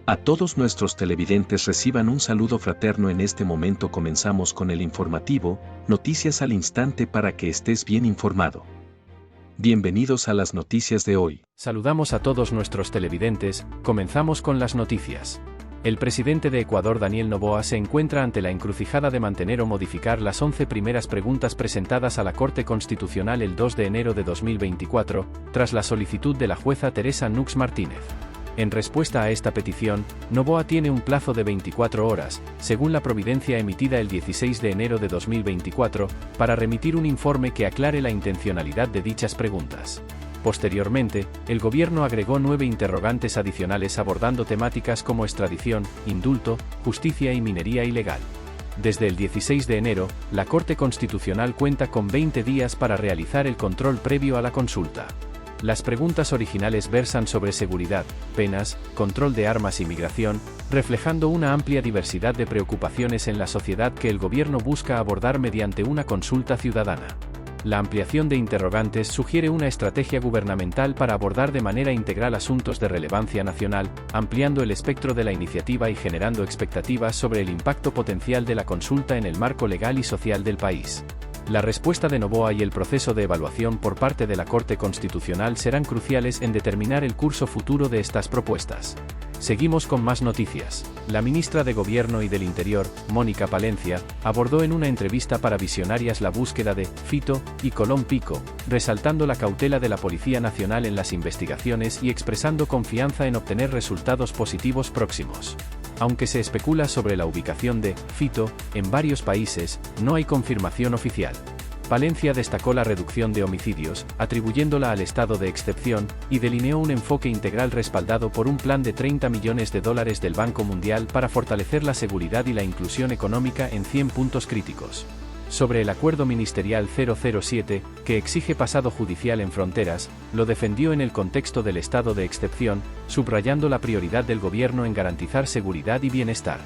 A todos nuestros televidentes reciban un saludo fraterno. En este momento comenzamos con el informativo, noticias al instante para que estés bien informado. Bienvenidos a las noticias de hoy. Saludamos a todos nuestros televidentes, comenzamos con las noticias. El presidente de Ecuador, Daniel Noboa, se encuentra ante la encrucijada de mantener o modificar las 11 primeras preguntas presentadas a la Corte Constitucional el 2 de enero de 2024, tras la solicitud de la jueza Teresa Nux Martínez. En respuesta a esta petición, Noboa tiene un plazo de 24 horas, según la providencia emitida el 16 de enero de 2024, para remitir un informe que aclare la intencionalidad de dichas preguntas. Posteriormente, el gobierno agregó 9 interrogantes adicionales abordando temáticas como extradición, indulto, justicia y minería ilegal. Desde el 16 de enero, la Corte Constitucional cuenta con 20 días para realizar el control previo a la consulta. Las preguntas originales versan sobre seguridad, penas, control de armas y migración, reflejando una amplia diversidad de preocupaciones en la sociedad que el gobierno busca abordar mediante una consulta ciudadana. La ampliación de interrogantes sugiere una estrategia gubernamental para abordar de manera integral asuntos de relevancia nacional, ampliando el espectro de la iniciativa y generando expectativas sobre el impacto potencial de la consulta en el marco legal y social del país. La respuesta de Noboa y el proceso de evaluación por parte de la Corte Constitucional serán cruciales en determinar el curso futuro de estas propuestas. Seguimos con más noticias. La ministra de Gobierno y del Interior, Mónica Palencia, abordó en una entrevista para Visionarias la búsqueda de Fito y Colón Pico, resaltando la cautela de la Policía Nacional en las investigaciones y expresando confianza en obtener resultados positivos próximos. Aunque se especula sobre la ubicación de Fito en varios países, no hay confirmación oficial. Palencia destacó la reducción de homicidios, atribuyéndola al estado de excepción, y delineó un enfoque integral respaldado por un plan de $30 millones del Banco Mundial para fortalecer la seguridad y la inclusión económica en 100 puntos críticos. Sobre el acuerdo ministerial 007, que exige pasado judicial en fronteras, lo defendió en el contexto del estado de excepción, subrayando la prioridad del gobierno en garantizar seguridad y bienestar.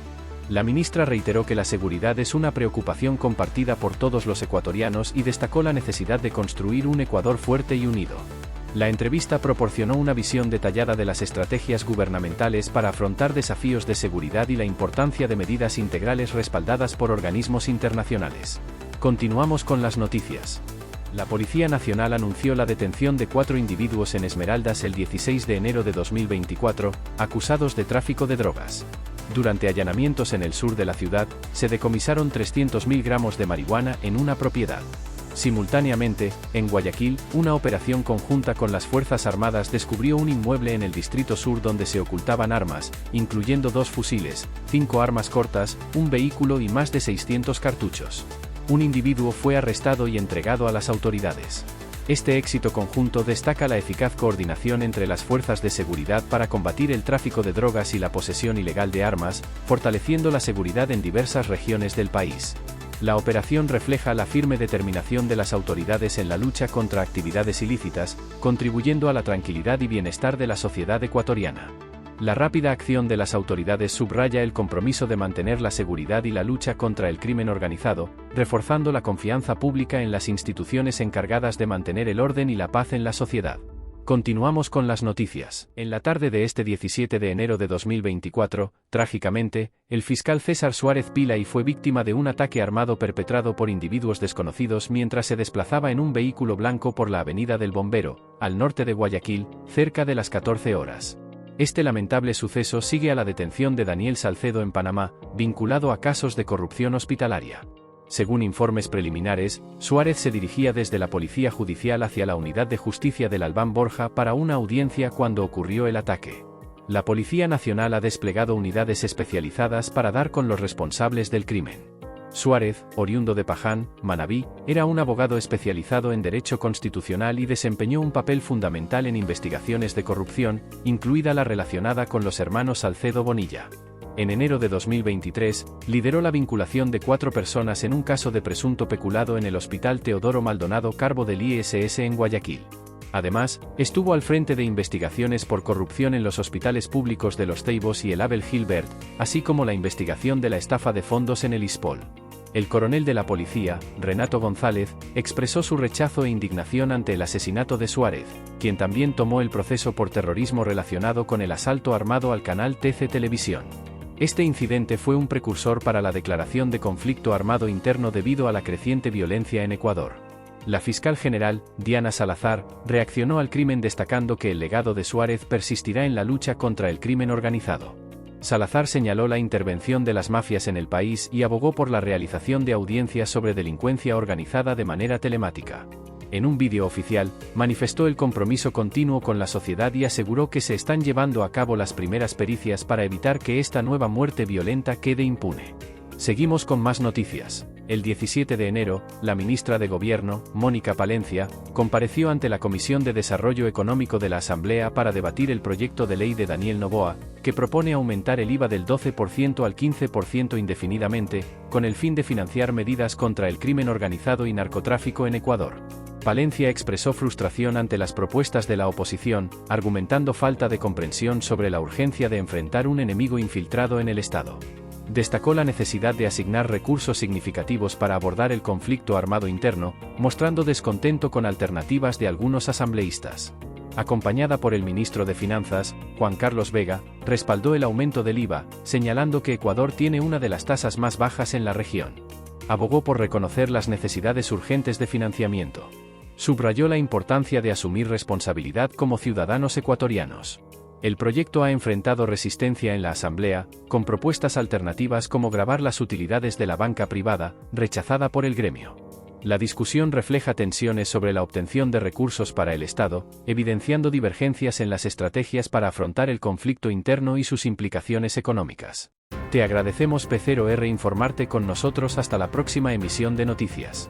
La ministra reiteró que la seguridad es una preocupación compartida por todos los ecuatorianos y destacó la necesidad de construir un Ecuador fuerte y unido. La entrevista proporcionó una visión detallada de las estrategias gubernamentales para afrontar desafíos de seguridad y la importancia de medidas integrales respaldadas por organismos internacionales. Continuamos con las noticias. La Policía Nacional anunció la detención de 4 individuos en Esmeraldas el 16 de enero de 2024, acusados de tráfico de drogas. Durante allanamientos en el sur de la ciudad, se decomisaron 300.000 gramos de marihuana en una propiedad. Simultáneamente, en Guayaquil, una operación conjunta con las Fuerzas Armadas descubrió un inmueble en el distrito sur donde se ocultaban armas, incluyendo 2 fusiles, 5 armas cortas, un vehículo y más de 600 cartuchos. Un individuo fue arrestado y entregado a las autoridades. Este éxito conjunto destaca la eficaz coordinación entre las fuerzas de seguridad para combatir el tráfico de drogas y la posesión ilegal de armas, fortaleciendo la seguridad en diversas regiones del país. La operación refleja la firme determinación de las autoridades en la lucha contra actividades ilícitas, contribuyendo a la tranquilidad y bienestar de la sociedad ecuatoriana. La rápida acción de las autoridades subraya el compromiso de mantener la seguridad y la lucha contra el crimen organizado, reforzando la confianza pública en las instituciones encargadas de mantener el orden y la paz en la sociedad. Continuamos con las noticias. En la tarde de este 17 de enero de 2024, trágicamente, el fiscal César Suárez Pilay fue víctima de un ataque armado perpetrado por individuos desconocidos mientras se desplazaba en un vehículo blanco por la Avenida del Bombero, al norte de Guayaquil, cerca de las 14 horas. Este lamentable suceso sigue a la detención de Daniel Salcedo en Panamá, vinculado a casos de corrupción hospitalaria. Según informes preliminares, Suárez se dirigía desde la Policía Judicial hacia la Unidad de Justicia del Albán Borja para una audiencia cuando ocurrió el ataque. La Policía Nacional ha desplegado unidades especializadas para dar con los responsables del crimen. Suárez, oriundo de Paján, Manabí, era un abogado especializado en derecho constitucional y desempeñó un papel fundamental en investigaciones de corrupción, incluida la relacionada con los hermanos Salcedo Bonilla. En enero de 2023, lideró la vinculación de 4 personas en un caso de presunto peculado en el Hospital Teodoro Maldonado Carbo del ISS en Guayaquil. Además, estuvo al frente de investigaciones por corrupción en los hospitales públicos de Los Teibos y el Abel Gilbert, así como la investigación de la estafa de fondos en el ISPOL. El coronel de la policía, Renato González, expresó su rechazo e indignación ante el asesinato de Suárez, quien también tomó el proceso por terrorismo relacionado con el asalto armado al canal TC Televisión. Este incidente fue un precursor para la declaración de conflicto armado interno debido a la creciente violencia en Ecuador. La fiscal general, Diana Salazar, reaccionó al crimen destacando que el legado de Suárez persistirá en la lucha contra el crimen organizado. Salazar señaló la intervención de las mafias en el país y abogó por la realización de audiencias sobre delincuencia organizada de manera telemática. En un vídeo oficial, manifestó el compromiso continuo con la sociedad y aseguró que se están llevando a cabo las primeras pericias para evitar que esta nueva muerte violenta quede impune. Seguimos con más noticias. El 17 de enero, la ministra de Gobierno, Mónica Palencia, compareció ante la Comisión de Desarrollo Económico de la Asamblea para debatir el proyecto de ley de Daniel Noboa, que propone aumentar el IVA del 12% al 15% indefinidamente, con el fin de financiar medidas contra el crimen organizado y narcotráfico en Ecuador. Palencia expresó frustración ante las propuestas de la oposición, argumentando falta de comprensión sobre la urgencia de enfrentar un enemigo infiltrado en el Estado. Destacó la necesidad de asignar recursos significativos para abordar el conflicto armado interno, mostrando descontento con alternativas de algunos asambleístas. Acompañada por el ministro de Finanzas, Juan Carlos Vega, respaldó el aumento del IVA, señalando que Ecuador tiene una de las tasas más bajas en la región. Abogó por reconocer las necesidades urgentes de financiamiento. Subrayó la importancia de asumir responsabilidad como ciudadanos ecuatorianos. El proyecto ha enfrentado resistencia en la Asamblea, con propuestas alternativas como gravar las utilidades de la banca privada, rechazada por el gremio. La discusión refleja tensiones sobre la obtención de recursos para el Estado, evidenciando divergencias en las estrategias para afrontar el conflicto interno y sus implicaciones económicas. Te agradecemos P0R informarte con nosotros hasta la próxima emisión de noticias.